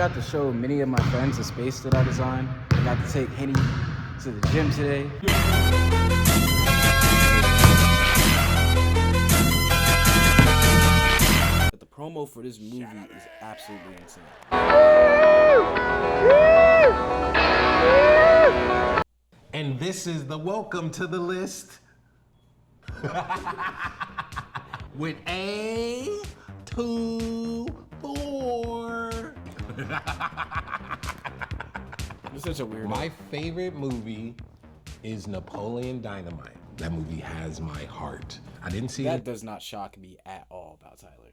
got to show many of my friends the space that I designed. I got to take Henny to the gym today. But the promo for this movie is absolutely insane. And this is the welcome to the list with A24. You're such a weirdo. My favorite movie is Napoleon Dynamite. That movie has my heart. I didn't see That it does not shock me at all about Tyler.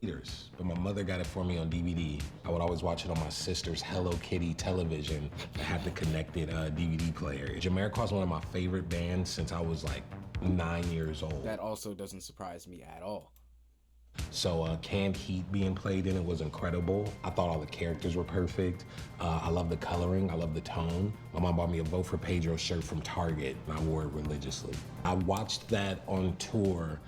in theaters, but my mother got it for me on DVD. I would always watch it on my sister's Hello Kitty television. I had the connected DVD player. Jamiroquai is one of my favorite bands since I was like 9 years old. That also doesn't surprise me at all. So Canned Heat being played in it was incredible. I thought all the characters were perfect. I love the coloring, I love the tone. My mom bought me a Vote for Pedro shirt from Target, and I wore it religiously. I watched that on tour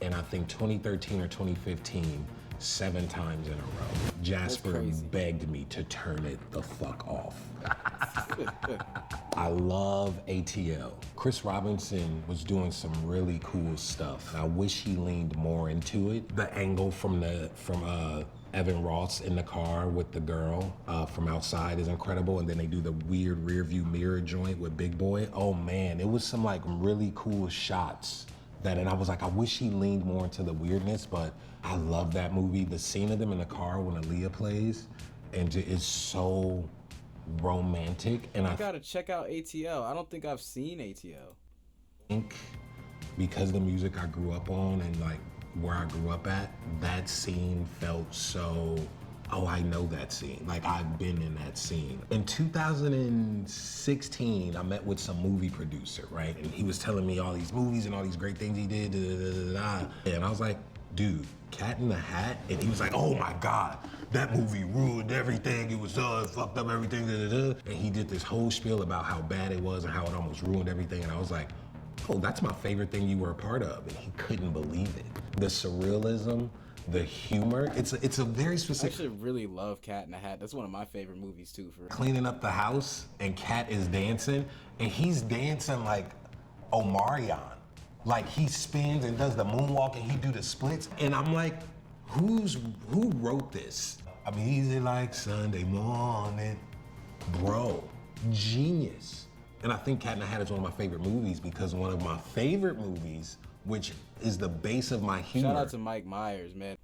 in I think 2013 or 2015, 7 times in a row. Jasper begged me to turn it the fuck off. I love ATL. Chris Robinson was doing some really cool stuff. I wish he leaned more into it. The angle from Evan Ross in the car with the girl from outside is incredible. And then they do the weird rear view mirror joint with Big Boy. Oh man, it was some like really cool shots and I was like, I wish he leaned more into the weirdness, but I love that movie. The scene of them in the car when Aaliyah plays and is so romantic. And I gotta check out ATL. I don't think I've seen ATL. I think because the music I grew up on and like where I grew up at, that scene felt so, oh, I know that scene. Like I've been in that scene. In 2016, I met with some movie producer, right? And he was telling me all these movies and all these great things he did, and I was like, dude, Cat in the Hat? And he was like, oh my God, that movie ruined everything. It was it fucked up everything, And he did this whole spiel about how bad it was and how it almost ruined everything. And I was like, oh, that's my favorite thing you were a part of. And he couldn't believe it. The surrealism, the humor, it's a very specific. I actually really love Cat in the Hat. That's one of my favorite movies too. For cleaning up the house and Cat is dancing, and he's dancing like Omarion. Like he spins and does the moonwalk and he do the splits. And I'm like, who wrote this? I mean, easy like Sunday morning. Bro, genius. And I think Cat in the Hat is one of my favorite movies because one of my favorite movies, which is the base of my humor. Shout out to Mike Myers, man.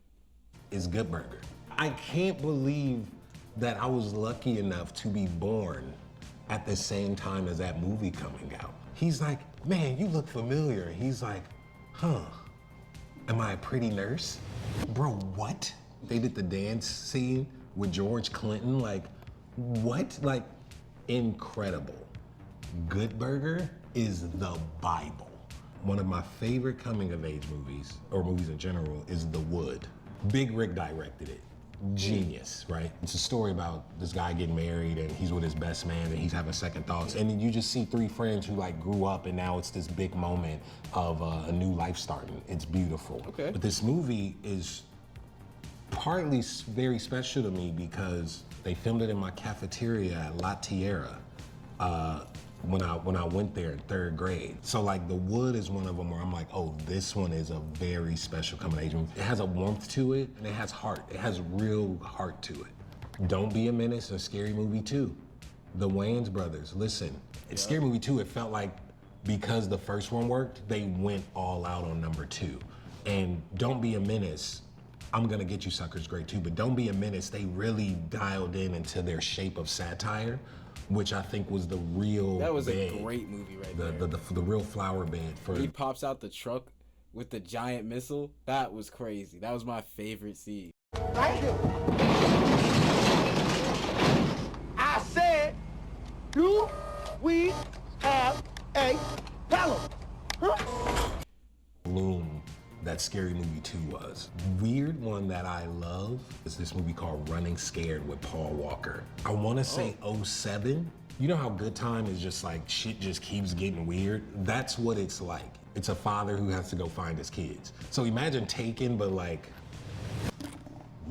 Is Good Burger. I can't believe that I was lucky enough to be born at the same time as that movie coming out. He's like, man, you look familiar. He's like, huh, am I a pretty nurse? Bro, what? They did the dance scene with George Clinton, like, what? Like, incredible. Good Burger is the Bible. One of my favorite coming of age movies, or movies in general, is The Wood. Big Rick directed it. Genius, right? It's a story about this guy getting married and he's with his best man and he's having second thoughts. And then you just see 3 friends who like grew up and now it's this big moment of a new life starting. It's beautiful. Okay. But this movie is partly very special to me because they filmed it in my cafeteria at La Tierra when I went there in 3rd grade. So like The Wood is one of them where I'm like, oh, this one is a very special coming of age movie. It has a warmth to it and it has heart. It has real heart to it. Don't Be a Menace and Scary Movie 2. The Wayans brothers, listen. In Scary Movie 2, it felt like because the first one worked, they went all out on number 2. And Don't Be a Menace, I'm Gonna Get You Suckers great too, but Don't Be a Menace, they really dialed in into their shape of satire, which I think was the real That was bed, a great movie right there. The real flower bed for. He pops out the truck with the giant missile. That was crazy. That was my favorite scene. Thank you. I said, do we have a fellow? Huh? Bloom that Scary Movie 2 was. Weird one that I love is this movie called Running Scared with Paul Walker. I wanna say 07. You know how Good Time is just like, shit just keeps getting weird? That's what it's like. It's a father who has to go find his kids. So imagine Taken, but like,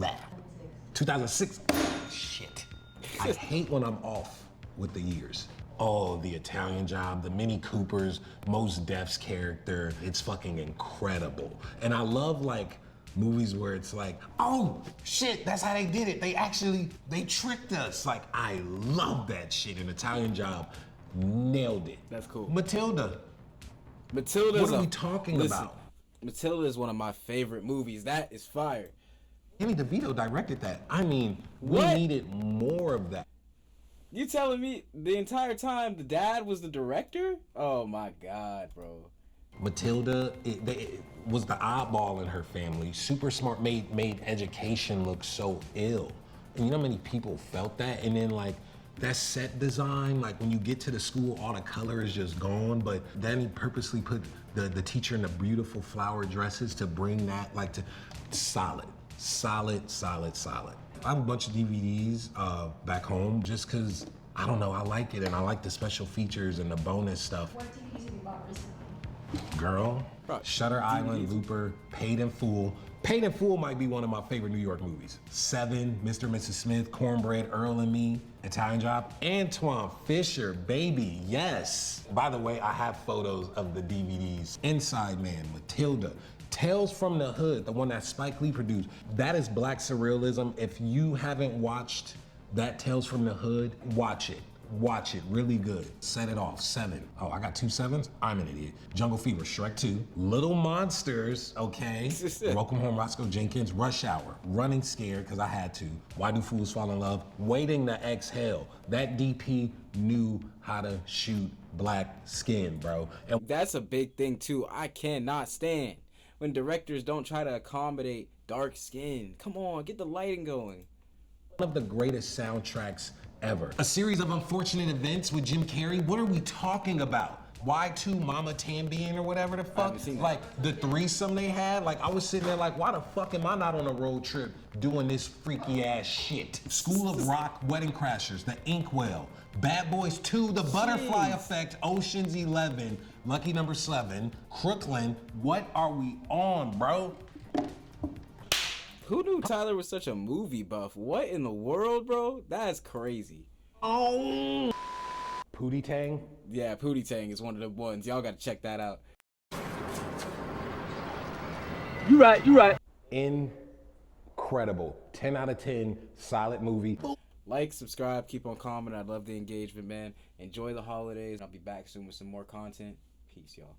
that. 2006. shit. I hate when I'm off with the years. Oh, the Italian Job, the Mini Coopers, Mos Def's character, it's fucking incredible. And I love like movies where it's like, oh shit, that's how they did it. They tricked us. Like, I love that shit. An Italian Job nailed it. That's cool. Matilda. Matilda's What are we talking about? Matilda is one of my favorite movies. That is fire. Danny DeVito directed that. I mean, What? we needed more of that. You telling me the entire time the dad was the director? Oh my God, bro. Matilda it was the oddball in her family. Super smart, made education look so ill. And you know how many people felt that? And then like that set design, like when you get to the school, all the color is just gone. But then he purposely put the teacher in the beautiful flower dresses to bring that like to solid. I have a bunch of DVDs back home just because, I don't know, I like it and I like the special features and the bonus stuff. What DVDs have you bought recently? Girl, Bro, Shutter Island, Looper, Paid in Full. Paid in Full might be one of my favorite New York movies. Seven, Mr. and Mrs. Smith, Cornbread, Earl and Me, Italian Job, Antoine Fisher, baby, yes. By the way, I have photos of the DVDs. Inside Man, Matilda, Tales from the Hood, the one that Spike Lee produced. That is black surrealism. If you haven't watched that Tales from the Hood, watch it. Watch it, really good. Set it off, 7. Oh, I got 2 7s? I'm an idiot. Jungle Fever, Shrek 2. Little Monsters, okay. Welcome Home, Roscoe Jenkins. Rush Hour, Running Scared, because I had to. Why Do Fools Fall in Love? Waiting to Exhale. That DP knew how to shoot black skin, bro. And That's a big thing too. I cannot stand when directors don't try to accommodate dark skin. Come on, get the lighting going. one of the greatest soundtracks ever. A series of unfortunate events with Jim Carrey. What are we talking about? Y2 Mama Tambien or whatever the fuck? haven't seen that. Like the threesome they had. Like I was sitting there like, why the fuck am I not on a road trip doing this freaky ass shit? School of Rock, Wedding Crashers, The Inkwell, Bad Boys 2, The Butterfly Effect, Ocean's 11, Lucky Number 7, Crooklyn. What are we on, bro? Who knew Tyler was such a movie buff? What in the world, bro? That's crazy. Oh. Pootie Tang. Yeah, Pootie Tang is one of the ones. Y'all gotta check that out. You right. Incredible. 10 out of 10. Solid movie. Like, subscribe, keep on commenting. I love the engagement, man. Enjoy the holidays. I'll be back soon with some more content. Peace, y'all.